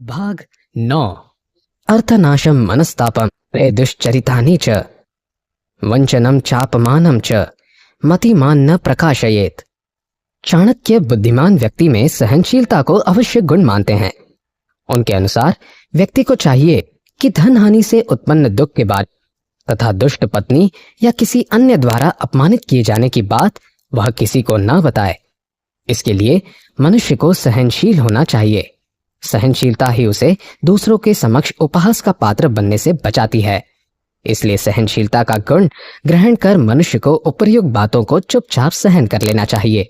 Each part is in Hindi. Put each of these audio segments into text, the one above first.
भाग 9। अर्थनाशम मनस्तापम रे दुश्चरितानि च वंचनम चापमानम च मतिमान न प्रकाशयेत। चाणक्य बुद्धिमान व्यक्ति में सहनशीलता को अवश्य गुण मानते हैं। उनके अनुसार व्यक्ति को चाहिए कि धन हानि से उत्पन्न दुख के बाद तथा दुष्ट पत्नी या किसी अन्य द्वारा अपमानित किए जाने की बात वह किसी को न बताए। इसके लिए मनुष्य को सहनशील होना चाहिए। सहनशीलता ही उसे दूसरों के समक्ष उपहास का पात्र बनने से बचाती है। इसलिए सहनशीलता का गुण ग्रहण कर मनुष्य को उपर्युक्त बातों को चुपचाप सहन कर लेना चाहिए।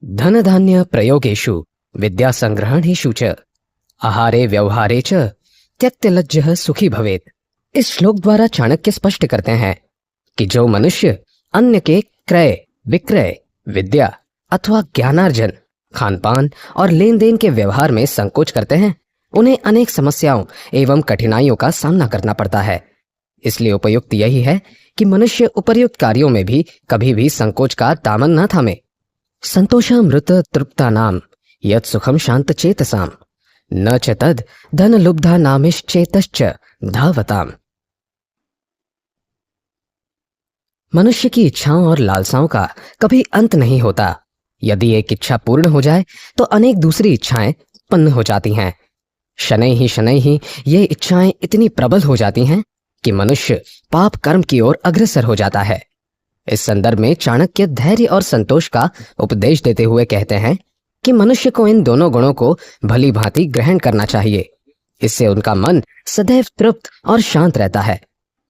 धन धान्य प्रयोगेषु विद्या संग्रहणेषु च आहारे व्यवहारे च त्यक्तलज्जः सुखी भवेत्। इस श्लोक द्वारा चाणक्य स्पष्ट करते हैं कि जो मनुष्य अन्य के क्रय विक्रय विद्या अथवा ज्ञानार्जन खानपान और लेन देन के व्यवहार में संकोच करते हैं, उन्हें अनेक समस्याओं एवं कठिनाइयों का सामना करना पड़ता है। इसलिए उपयुक्त यही है कि मनुष्य उपर्युक्त कार्यों में भी कभी भी संकोच का दामन न थामे। संतोषामृत तृप्ता नाम यत् सुखम शांत चेतसाम न च तद धन लुब्धा नामिश्चेतश्च धावताम। मनुष्य की इच्छाओं और लालसाओं का कभी अंत नहीं होता। यदि एक इच्छा पूर्ण हो जाए तो अनेक दूसरी इच्छाएं उत्पन्न हो जाती हैं। शनैः ही ये इच्छाएं इतनी प्रबल हो जाती हैं कि मनुष्य पाप कर्म की ओर अग्रसर हो जाता है। इस संदर्भ में चाणक्य धैर्य और संतोष का उपदेश देते हुए कहते हैं कि मनुष्य को इन दोनों गुणों को भली भांति ग्रहण करना चाहिए। इससे उनका मन सदैव तृप्त और शांत रहता है।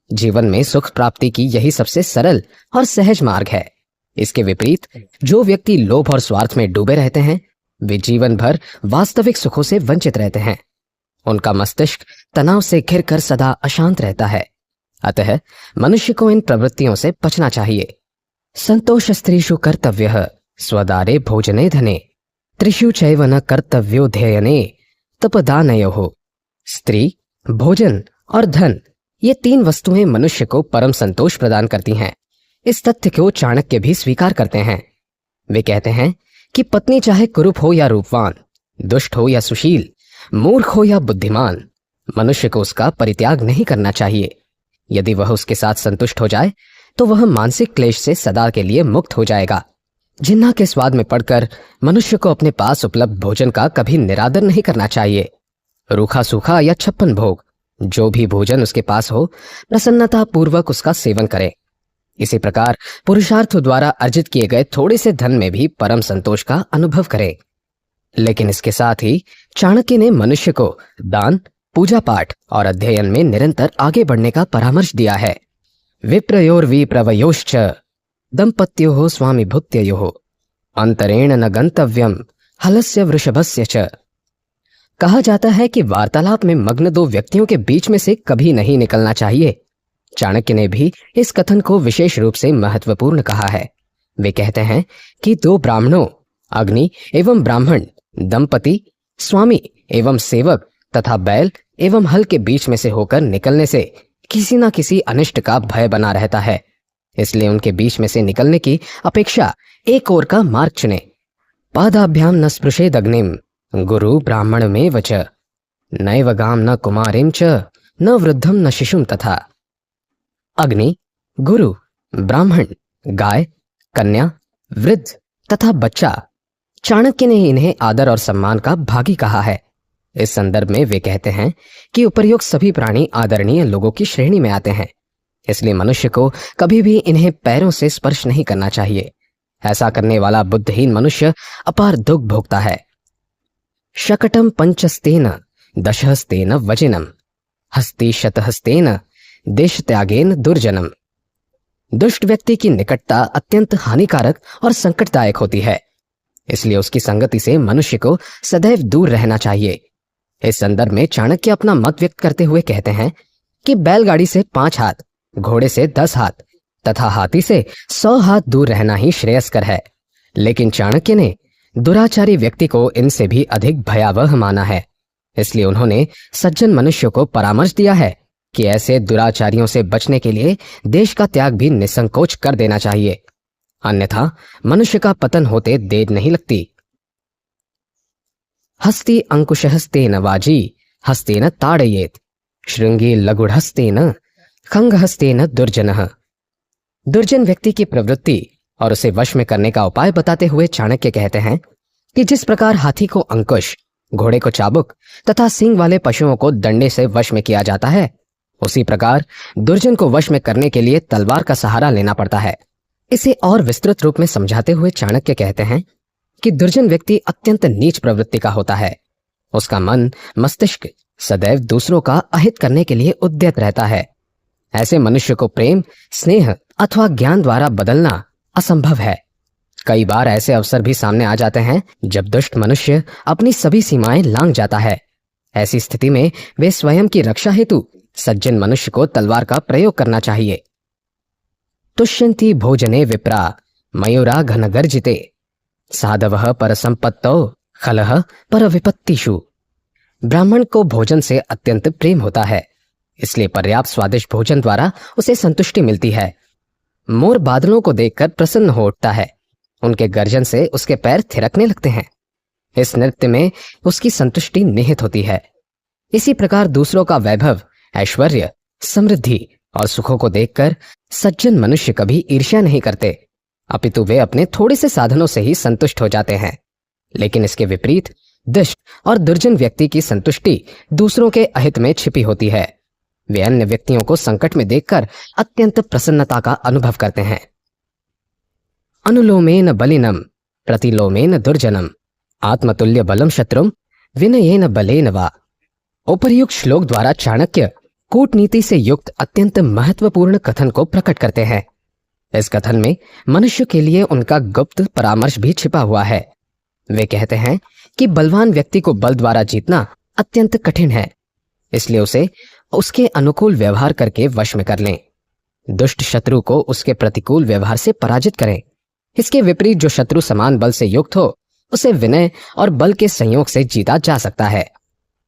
जीवन में सुख प्राप्ति की यही सबसे सरल और सहज मार्ग है। इसके विपरीत जो व्यक्ति लोभ और स्वार्थ में डूबे रहते हैं, वे जीवन भर वास्तविक सुखों से वंचित रहते हैं। उनका मस्तिष्क तनाव से घिरकर सदा अशांत रहता है। अतः मनुष्य को इन प्रवृत्तियों से बचना चाहिए। संतोष स्त्रीषु कर्तव्यः स्वदारे भोजने धने त्रिषु चैव न कर्तव्यो ध्ययने तपदानयोः। स्त्री, भोजन और धन, ये तीन वस्तुएं मनुष्य को परम संतोष प्रदान करती हैं। इस तथ्य को चाणक्य भी स्वीकार करते हैं। वे कहते हैं कि पत्नी चाहे कुरूप हो या रूपवान, दुष्ट हो या सुशील, मूर्ख हो या बुद्धिमान, मनुष्य को उसका परित्याग नहीं करना चाहिए। यदि वह उसके साथ संतुष्ट हो जाए तो वह मानसिक क्लेश से सदा के लिए मुक्त हो जाएगा। जिन्ना के स्वाद में पड़कर मनुष्य को अपने पास उपलब्ध भोजन का कभी निरादर नहीं करना चाहिए। रूखा सूखा या छप्पन भोग, जो भी भोजन उसके पास हो, प्रसन्नता पूर्वक उसका सेवन करे। इसी प्रकार पुरुषार्थ द्वारा अर्जित किए गए थोड़े से धन में भी परम संतोष का अनुभव करे। लेकिन इसके साथ ही चाणक्य ने मनुष्य को दान, पूजा पाठ और अध्ययन में निरंतर आगे बढ़ने का परामर्श दिया है। विप्रयोर्विप्रवयोश्च दंपत्योः स्वामिभूत्योः अंतरेण न गंतव्यम हलस्य वृषभस्य च। कहा जाता है कि वार्तालाप में मग्न दो व्यक्तियों के बीच में से कभी नहीं निकलना चाहिए। चाणक्य ने भी इस कथन को विशेष रूप से महत्वपूर्ण कहा है। वे कहते हैं कि दो ब्राह्मणों, अग्नि एवं ब्राह्मण, दंपति, स्वामी एवं सेवक तथा बैल एवं हल के बीच में से होकर निकलने से किसी न किसी अनिष्ट का भय बना रहता है। इसलिए उनके बीच में से निकलने की अपेक्षा एक ओर का मार्ग चुने। पादाभ्याम न स्पृशेद अग्निम गुरु ब्राह्मण में वच नैव गाम न कुमारिम च न वृद्धम न शिशुम तथा। अग्नि, गुरु, ब्राह्मण, गाय, कन्या, वृद्ध तथा बच्चा, चाणक्य ने इन्हें आदर और सम्मान का भागी कहा है। इस संदर्भ में वे कहते हैं कि उपर्युक्त सभी प्राणी आदरणीय लोगों की श्रेणी में आते हैं। इसलिए मनुष्य को कभी भी इन्हें पैरों से स्पर्श नहीं करना चाहिए। ऐसा करने वाला बुद्धिहीन मनुष्य अपार दुख भोगता है। शकटम पंचस्तेन दशहस्तेन वजिनम हस्ति शतहस्तेन देश त्यागेन दुर्जनम। दुष्ट व्यक्ति की निकटता अत्यंत हानिकारक और संकटदायक होती है। इसलिए उसकी संगति से मनुष्य को सदैव दूर रहना चाहिए। इस संदर्भ में चाणक्य अपना मत व्यक्त करते हुए कहते हैं कि बैलगाड़ी से 5 हाथ, घोड़े से 10 हाथ तथा हाथी से 100 हाथ दूर रहना ही श्रेयस्कर है। लेकिन चाणक्य ने दुराचारी व्यक्ति को इनसे भी अधिक भयावह माना है। इसलिए उन्होंने सज्जन मनुष्यों को परामर्श दिया है कि ऐसे दुराचारियों से बचने के लिए देश का त्याग भी निसंकोच कर देना चाहिए, अन्यथा मनुष्य का पतन होते देर नहीं लगती। हस्ति अंकुशहस्तेन वाजी हस्तेन ताड़येत श्रृंगी लघुहस्तेन खंगहस्तेन दुर्जनः। दुर्जन व्यक्ति की प्रवृत्ति और उसे वश में करने का उपाय बताते हुए चाणक्य कहते हैं कि जिस प्रकार हाथी को अंकुश, घोड़े को चाबुक तथा सींग वाले पशुओं को डंडे से वश में किया जाता है, उसी प्रकार दुर्जन को वश में करने के लिए तलवार का सहारा लेना पड़ता है। इसे और विस्तृत रूप में समझाते हुए चाणक्य कहते हैं कि दुर्जन व्यक्ति अत्यंत नीच प्रवृत्ति का होता है। उसका मन, मस्तिष्क सदैव दूसरों का अहित करने के लिए उद्यत रहता है। ऐसे मनुष्य को प्रेम, स्नेह अथवा ज्ञान द्वारा बदलना असंभव है। कई बार ऐसे अवसर भी सामने आ जाते हैं जब दुष्ट मनुष्य अपनी सभी सीमाएं लांघ जाता है। ऐसी स्थिति में वे स्वयं की रक्षा हेतु सज्जन मनुष्य को तलवार का प्रयोग करना चाहिए। तुष्यन्ति भोजने विप्रा मयूरा घनगर्जिते साधवः परसंपत्तौ खलः परविपत्तिषु। ब्राह्मण को भोजन से अत्यंत प्रेम होता है, इसलिए पर्याप्त स्वादिष्ट भोजन द्वारा उसे संतुष्टि मिलती है। मोर बादलों को देखकर प्रसन्न हो उठता है, उनके गर्जन से उसके पैर थिरकने लगते हैं। इस नृत्य में उसकी संतुष्टि निहित होती है। इसी प्रकार दूसरों का वैभव, ऐश्वर्य, समृद्धि और सुखों को देखकर सज्जन मनुष्य कभी ईर्ष्या नहीं करते, अपितु वे अपने थोड़े से साधनों से ही संतुष्ट हो जाते हैं। लेकिन इसके विपरीत दुष्ट और दुर्जन व्यक्ति की संतुष्टि दूसरों के अहित में छिपी होती है। वे अन्य व्यक्तियों को संकट में देखकर अत्यंत प्रसन्नता का अनुभव करते हैं। अनुलोमेन बलिनम प्रतिलोमेन दुर्जनम आत्मतुल्य बलम शत्रुम विनयेन बलेन वा। उपर्युक्त श्लोक द्वारा चाणक्य कूटनीति से युक्त अत्यंत महत्वपूर्ण कथन को प्रकट करते हैं। इस कथन में मनुष्य के लिए उनका गुप्त परामर्श भी छिपा हुआ है। वे कहते हैं कि बलवान व्यक्ति को बल द्वारा जीतना अत्यंत कठिन है, इसलिए उसे उसके अनुकूल व्यवहार करके वश में कर लें। दुष्ट शत्रु को उसके प्रतिकूल व्यवहार से पराजित करें। इसके विपरीत जो शत्रु समान बल से युक्त हो, उसे विनय और बल के संयोग से जीता जा सकता है।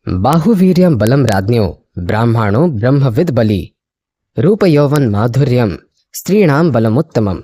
बाहुवीर्यम बलम राज्ञो ब्राह्मणो ब्रह्मविद बली रूप यौवन माधुर्यम स्त्रीणाम बलमुत्तमम।